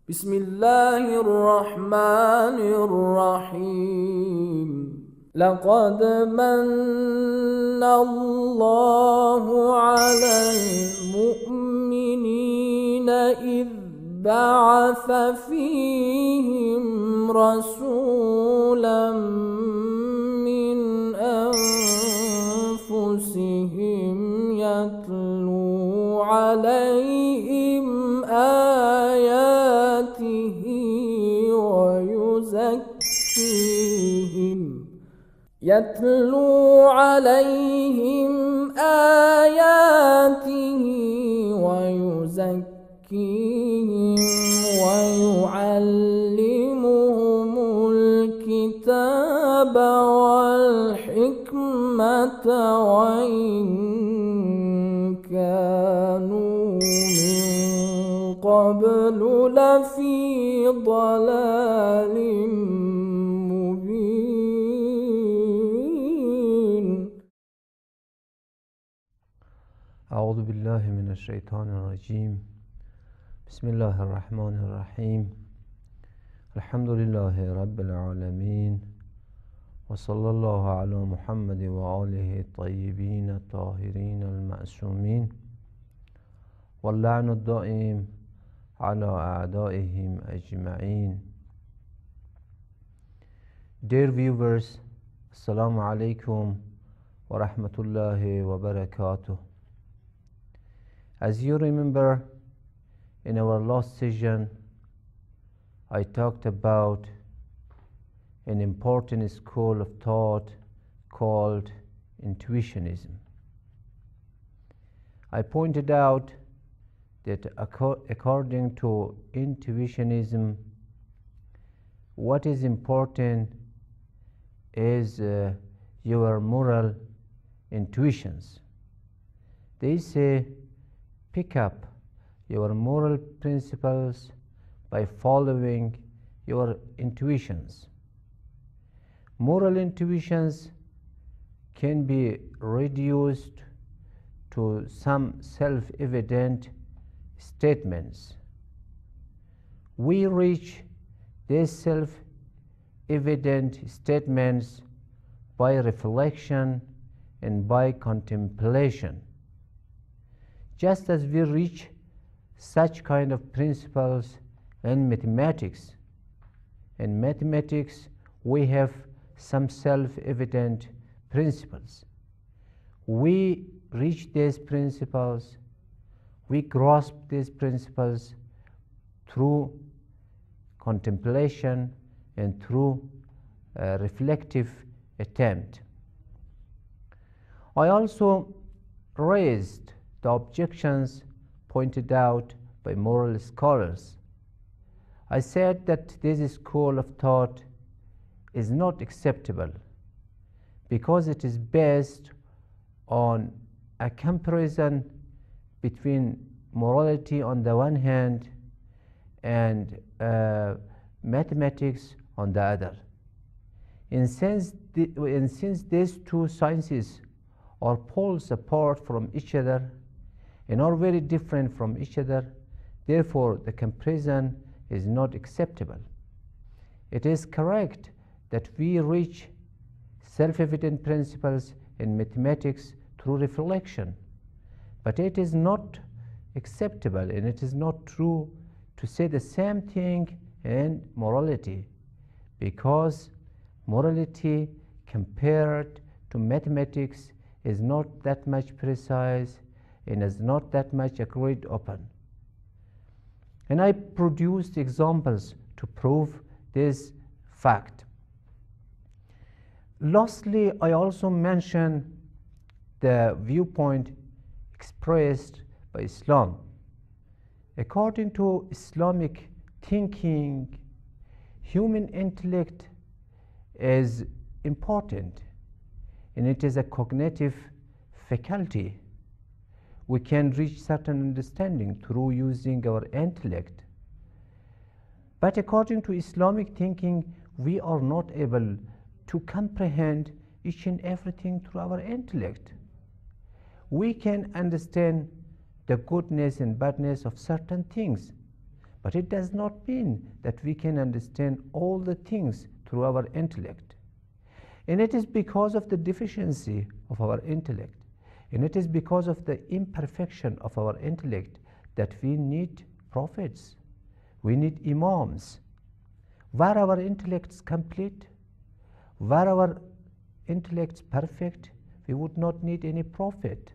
بسم الله الرحمن الرحيم لقد من الله على المؤمنين إذ بعث فيهم رسولا من أنفسهم يتلو عليهم آياته ويزكيهم ويعلمهم الكتاب والحكمة وإن كانوا من قبل لفي ضلال مبين. أعوذ بالله من الشيطان الرجيم. بسم الله الرحمن الرحيم. الحمد لله رب العالمين، وصلى الله على محمد وآله الطيبين الطاهرين المعصومين، واللعن الدائم على أعدائهم أجمعين. Dear viewers, Assalamu alaikum wa rahmatullahi wa barakatuh. As you remember, in our last session, I talked about an important school of thought called Intuitionism. I pointed out that according to Intuitionism, what is important is your moral intuitions. They say, pick up your moral principles by following your intuitions. Moral intuitions can be reduced to some self-evident statements. We reach these self-evident statements by reflection and by contemplation. Just as we reach such kind of principles in mathematics. In mathematics, we have some self-evident principles. We reach these principles, we grasp these principles through contemplation and through a reflective attempt. I also raised the objections pointed out by moral scholars. I said that this school of thought is not acceptable because it is based on a comparison between morality on the one hand and mathematics on the other. And since these two sciences are poles apart from each other and are very different from each other, therefore the comparison is not acceptable. It is correct that we reach self-evident principles in mathematics through reflection, but it is not acceptable and it is not true to say the same thing in morality, because morality compared to mathematics is not that much precise and is not that much agreed upon. And I produced examples to prove this fact. Lastly, I also mentioned the viewpoint expressed by Islam. According to Islamic thinking, human intellect is important and it is a cognitive faculty. We can reach certain understanding through using our intellect. But according to Islamic thinking, we are not able to comprehend each and everything through our intellect. We can understand the goodness and badness of certain things, But it does not mean that we can understand all the things through our intellect. And it is because of the deficiency of our intellect, and it is because of the imperfection of our intellect that we need prophets, we need imams. Were our intellects complete, were our intellects perfect, we would not need any prophet,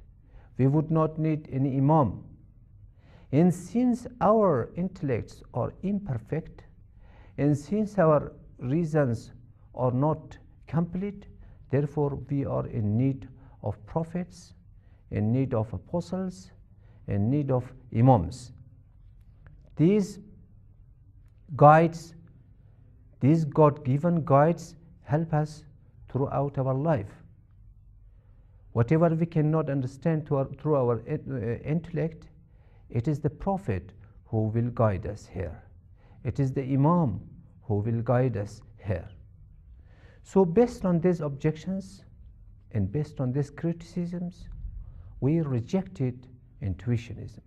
we would not need any imam. And since our intellects are imperfect, and since our reasons are not complete, therefore we are in need of prophets, in need of apostles, in need of imams. These guides, these God-given guides help us throughout our life. Whatever we cannot understand through our intellect, it is the prophet who will guide us here. It is the imam who will guide us here. So based on these objections and based on these criticisms, we rejected intuitionism,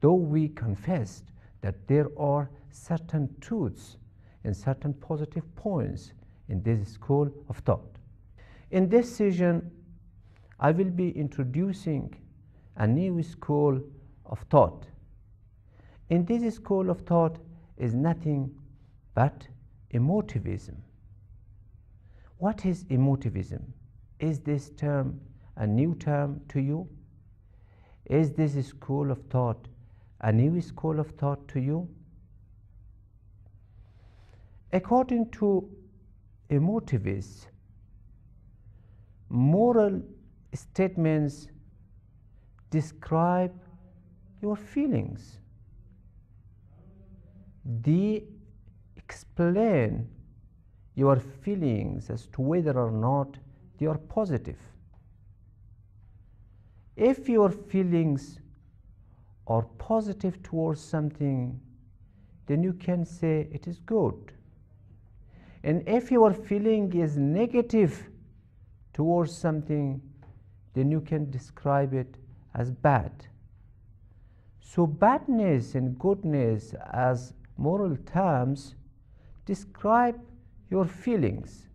though we confessed that there are certain truths and certain positive points in this school of thought. In this session, I will be introducing a new school of thought. In this school of thought is nothing but emotivism. What is emotivism? Is this term a new term to you? Is this school of thought a new school of thought to you? According to emotivists, moral statements describe your feelings. They explain your feelings as to whether or not they are positive. If your feelings are positive towards something, then you can say it is good. And if your feeling is negative towards something, then you can describe it as bad. So badness and goodness as moral terms describe your feelings,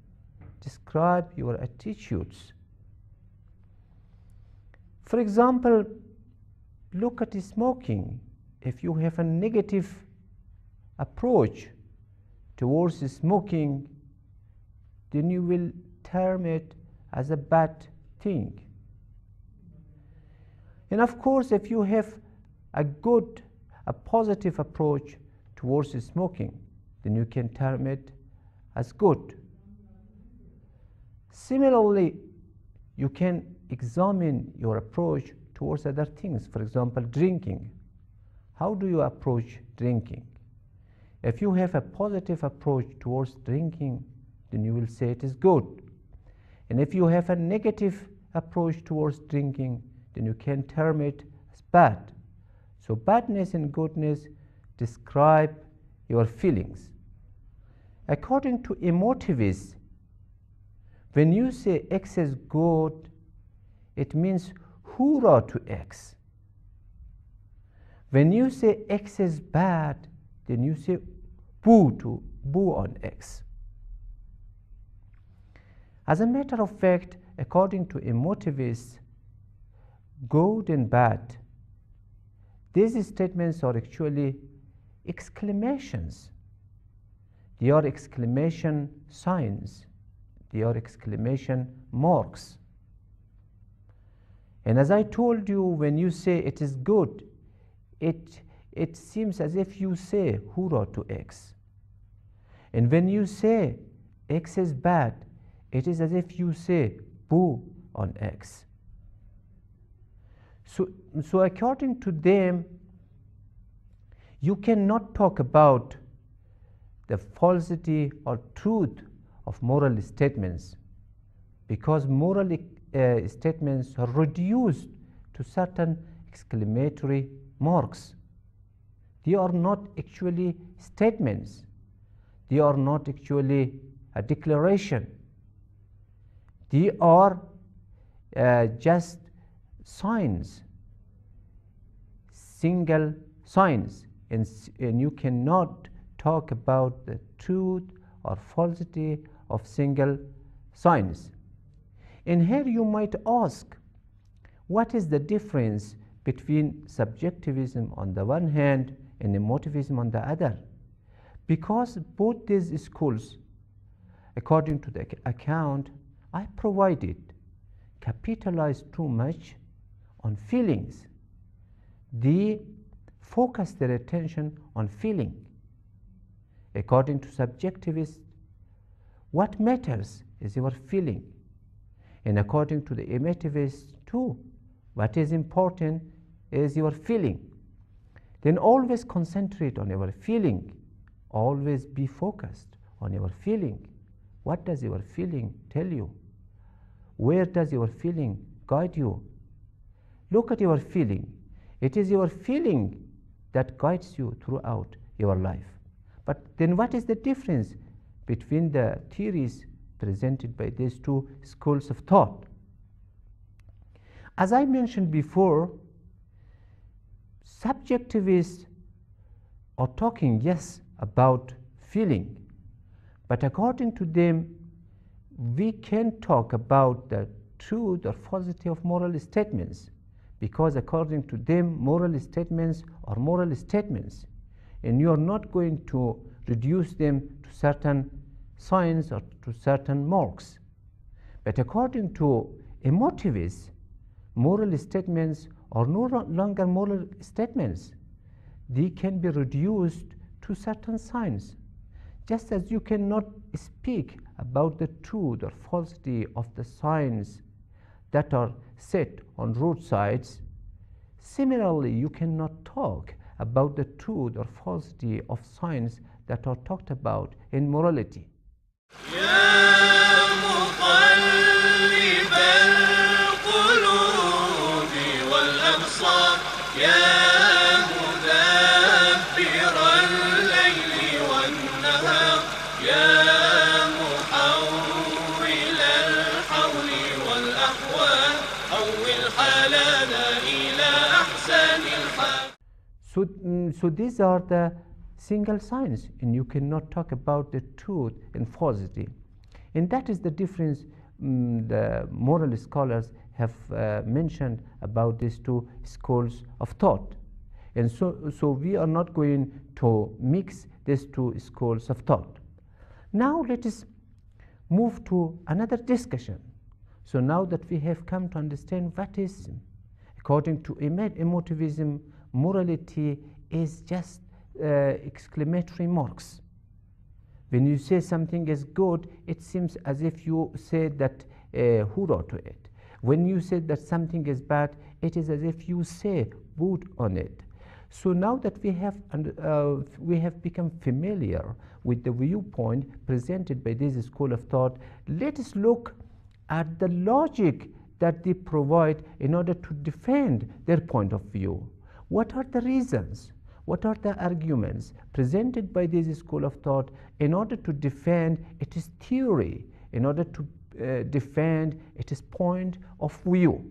describe your attitudes. For example, look at smoking. If you have a negative approach towards smoking, then you will term it as a bad thing. And of course, if you have a positive approach towards smoking, then you can term it as good. Similarly, you can examine your approach towards other things. For example, drinking. How do you approach drinking? If you have a positive approach towards drinking, then you will say it is good. And if you have a negative approach towards drinking, then you can term it as bad. So badness and goodness describe your feelings. According to emotivists, when you say X is good, it means hoorah to X. When you say X is bad, then you say boo on X. As a matter of fact, according to emotivists, good and bad, these statements are actually exclamations. They are exclamation signs. They are exclamation marks. And as I told you, when you say it is good, it seems as if you say hoorah to X. And when you say X is bad, it is as if you say boo on X. So according to them, you cannot talk about the falsity or truth of moral statements, because moral statements are reduced to certain exclamatory marks. They are not actually statements. They are not actually a declaration. They are just signs, single signs. and you cannot talk about the truth or falsity of single signs. And here you might ask, what is the difference between subjectivism on the one hand and emotivism on the other? Because both these schools, according to the account I provided, capitalize too much on feelings. They focus their attention on feeling. According to subjectivists, what matters is your feeling. And according to the emotivists too, what is important is your feeling. Then always concentrate on your feeling. Always be focused on your feeling. What does your feeling tell you? Where does your feeling guide you? Look at your feeling. It is your feeling that guides you throughout your life. But then what is the difference between the theories presented by these two schools of thought? As I mentioned before, subjectivists are talking, yes, about feeling, but according to them, we can talk about the truth or falsity of moral statements, because according to them, moral statements are moral statements, and you are not going to reduce them to certain signs or to certain marks. But according to emotivists, moral statements are no longer moral statements. They can be reduced to certain signs. Just as you cannot speak about the truth or falsity of the signs that are set on roadsides, similarly, you cannot talk about the truth or falsity of signs that are talked about in morality. So these are the single signs, and you cannot talk about the truth and falsity. And that is the difference the moral scholars have mentioned about these two schools of thought. And so we are not going to mix these two schools of thought. Now let us move to another discussion. So now that we have come to understand what is, according to emotivism, morality is just exclamatory marks. When you say something is good, it seems as if you say that hoorah to it. When you say that something is bad, it is as if you say boo on it. So now that we have become familiar with the viewpoint presented by this school of thought, let us look at the logic that they provide in order to defend their point of view. What are the reasons? What are the arguments presented by this school of thought in order to defend its theory, in order to defend its point of view?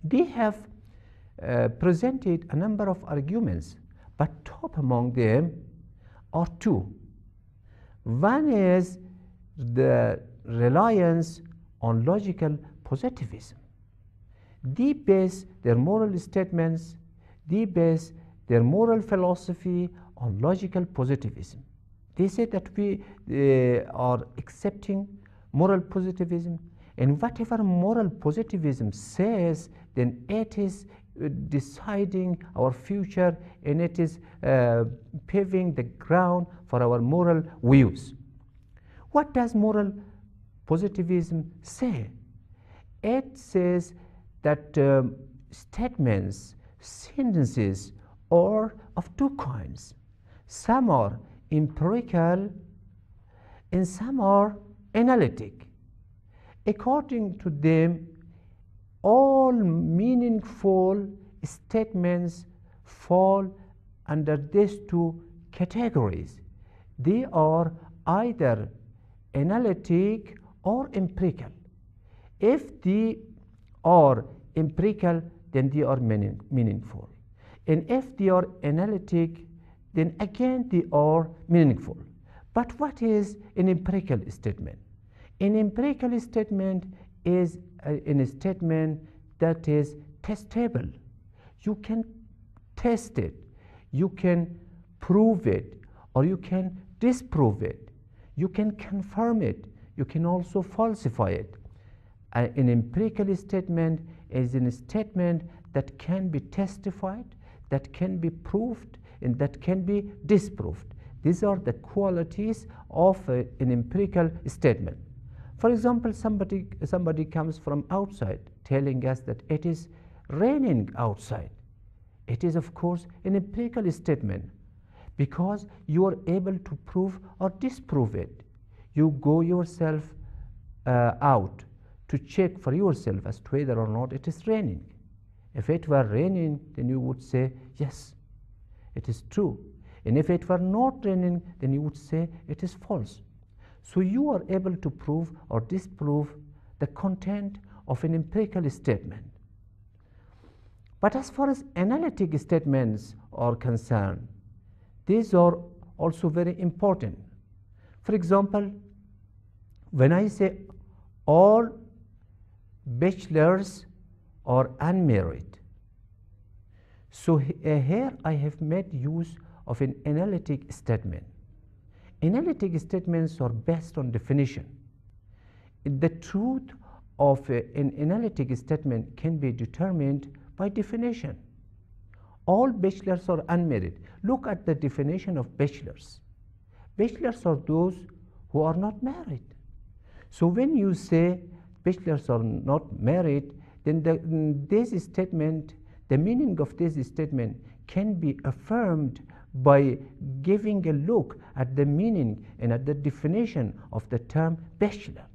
They have presented a number of arguments, but top among them are two. One is the reliance on logical positivism. They base their moral statements, they base their moral philosophy on logical positivism. They say that we are accepting moral positivism, and whatever moral positivism says, then it is deciding our future, and it is paving the ground for our moral views. What does moral positivism say? It says that statements, sentences are of two kinds. Some are empirical and some are analytic. According to them, all meaningful statements fall under these two categories. They are either analytic or empirical. If they are empirical, then they are meaningful. And if they are analytic, then again they are meaningful. But what is an empirical statement? An empirical statement is a statement that is testable. You can test it, you can prove it, or you can disprove it. You can confirm it, you can also falsify it. An empirical statement is a statement that can be testified, that can be proved, and that can be disproved. These are the qualities of an empirical statement. For example, somebody comes from outside telling us that it is raining outside. It is, of course, an empirical statement because you are able to prove or disprove it. You go yourself out to check for yourself as to whether or not it is raining. If it were raining, then you would say, yes, it is true. And if it were not raining, then you would say it is false. So you are able to prove or disprove the content of an empirical statement. But as far as analytic statements are concerned, these are also very important. For example, when I say all bachelors are unmarried, so here I have made use of an analytic statement. Analytic statements are based on definition. The truth of an analytic statement can be determined by definition. All bachelors are unmarried. Look at the definition of bachelors. Bachelors are those who are not married. So when you say bachelors are not married, then this statement, the meaning of this statement can be affirmed by giving a look at the meaning and at the definition of the term bachelor.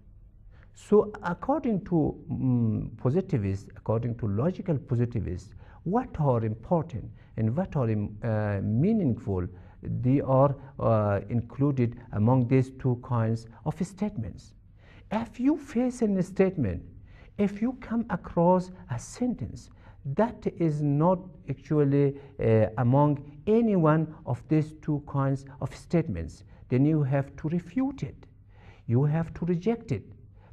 So according to positivists, according to logical positivists, what are important and what are meaningful, they are included among these two kinds of statements. If you face a statement, if you come across a sentence that is not actually among any one of these two kinds of statements, then you have to refute it. You have to reject it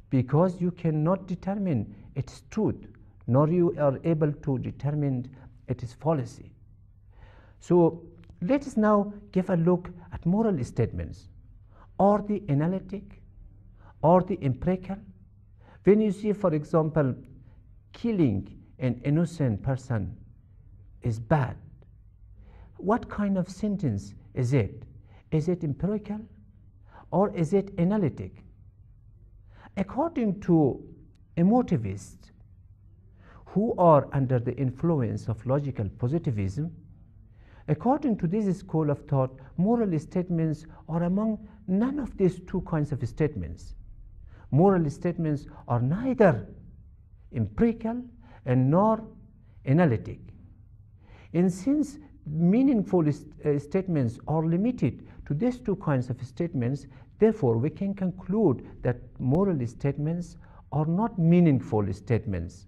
because you cannot determine its truth, nor you are able to determine its fallacy. So let us now give a look at moral statements. Are they analytic? Are they empirical? When you see, for example, killing an innocent person is bad, what kind of sentence is it? Is it empirical or is it analytic? According to emotivists who are under the influence of logical positivism, according to this school of thought, moral statements are among none of these two kinds of statements. Moral statements are neither empirical and nor analytic. And since meaningful statements are limited to these two kinds of statements, therefore we can conclude that moral statements are not meaningful statements.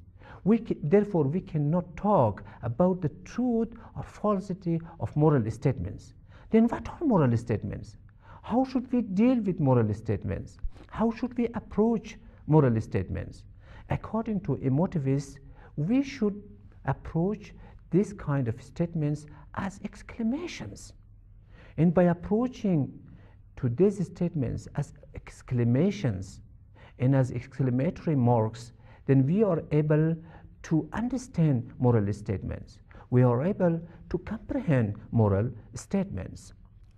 Therefore we cannot talk about the truth or falsity of moral statements. Then what are moral statements? How should we deal with moral statements? How should we approach moral statements? According to emotivists, we should approach this kind of statements as exclamations. And by approaching to these statements as exclamations and as exclamatory marks, then we are able to understand moral statements. We are able to comprehend moral statements.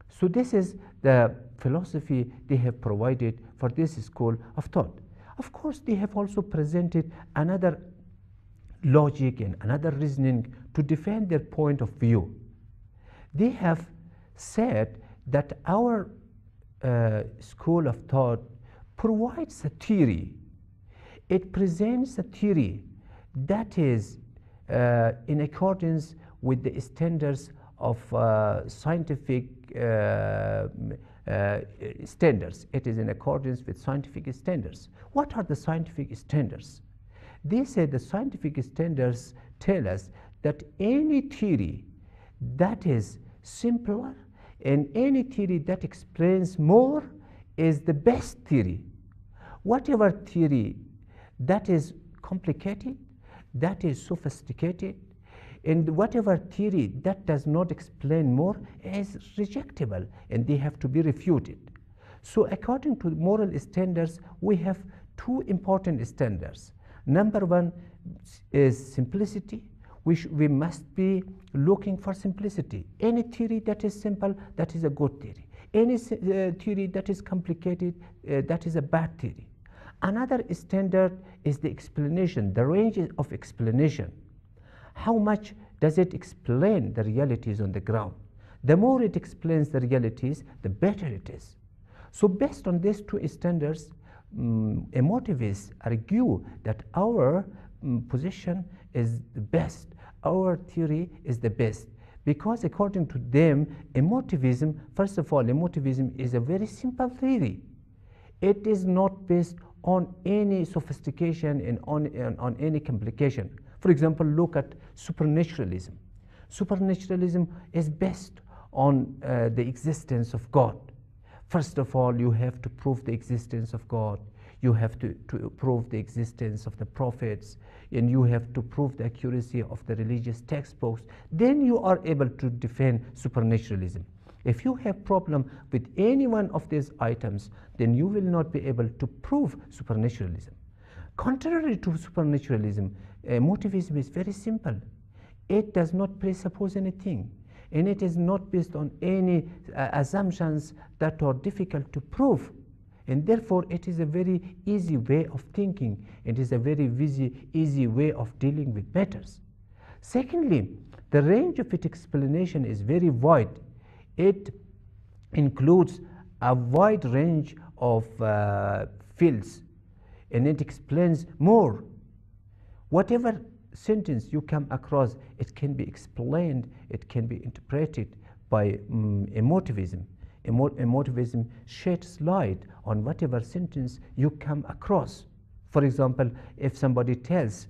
So this is the philosophy they have provided for this school of thought. Of course, they have also presented another logic and another reasoning to defend their point of view. They have said that our school of thought provides a theory. It presents a theory that is in accordance with the standards of scientific standards. It is in accordance with scientific standards. What are the scientific standards? They say the scientific standards tell us that any theory that is simpler And any theory that explains more is the best theory. Whatever theory that is complicated, that is sophisticated, and whatever theory that does not explain more is rejectable and they have to be refuted. So according to moral standards, we have two important standards. Number one is simplicity. We must be looking for simplicity. Any theory that is simple, that is a good theory. Any theory that is complicated, that is a bad theory. Another standard is the explanation, the range of explanation. How much does it explain the realities on the ground? The more it explains the realities, the better it is. So based on these two standards, emotivists argue that our position is the best. Our theory is the best. Because according to them, emotivism, first of all, emotivism is a very simple theory. It is not based on any sophistication and on any complication. For example, look at supernaturalism. Supernaturalism is based on the existence of God. First of all, you have to prove the existence of God. You have to prove the existence of the prophets, and you have to prove the accuracy of the religious textbooks. Then you are able to defend supernaturalism. If you have problem with any one of these items, then you will not be able to prove supernaturalism. Contrary to supernaturalism, emotivism is very simple. It does not presuppose anything, and it is not based on any assumptions that are difficult to prove. And therefore, it is a very easy way of thinking. It is a very easy way of dealing with matters. Secondly, the range of its explanation is very wide. It includes a wide range of fields, and it explains more. Whatever sentence you come across, it can be explained, it can be interpreted by emotivism. Emotivism sheds light on whatever sentence you come across. For example, if somebody tells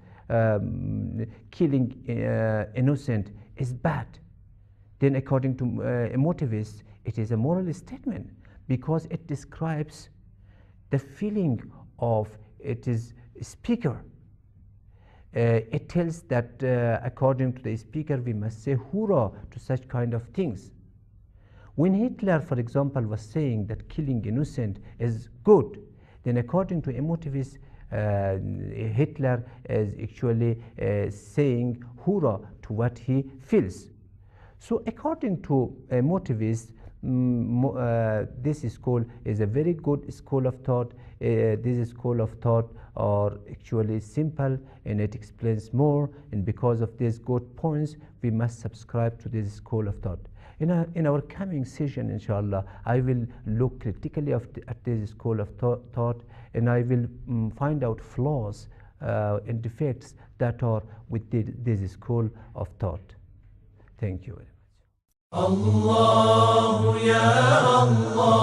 killing innocent is bad, then according to emotivists, it is a moral statement because it describes the feeling of its speaker. It tells that according to the speaker, we must say hoorah to such kind of things. When Hitler, for example, was saying that killing innocent is good, then according to emotivists, Hitler is actually saying hoorah to what he feels. So according to emotivists, this school is a very good school of thought. This school of thought are actually simple and it explains more, and because of these good points, we must subscribe to this school of thought. In our coming session, inshallah, I will look critically at this school of thought, and I will find out flaws and defects that are with this school of thought. Thank you very much. Allah ya Allah,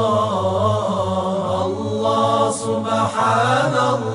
Allah subhanallah.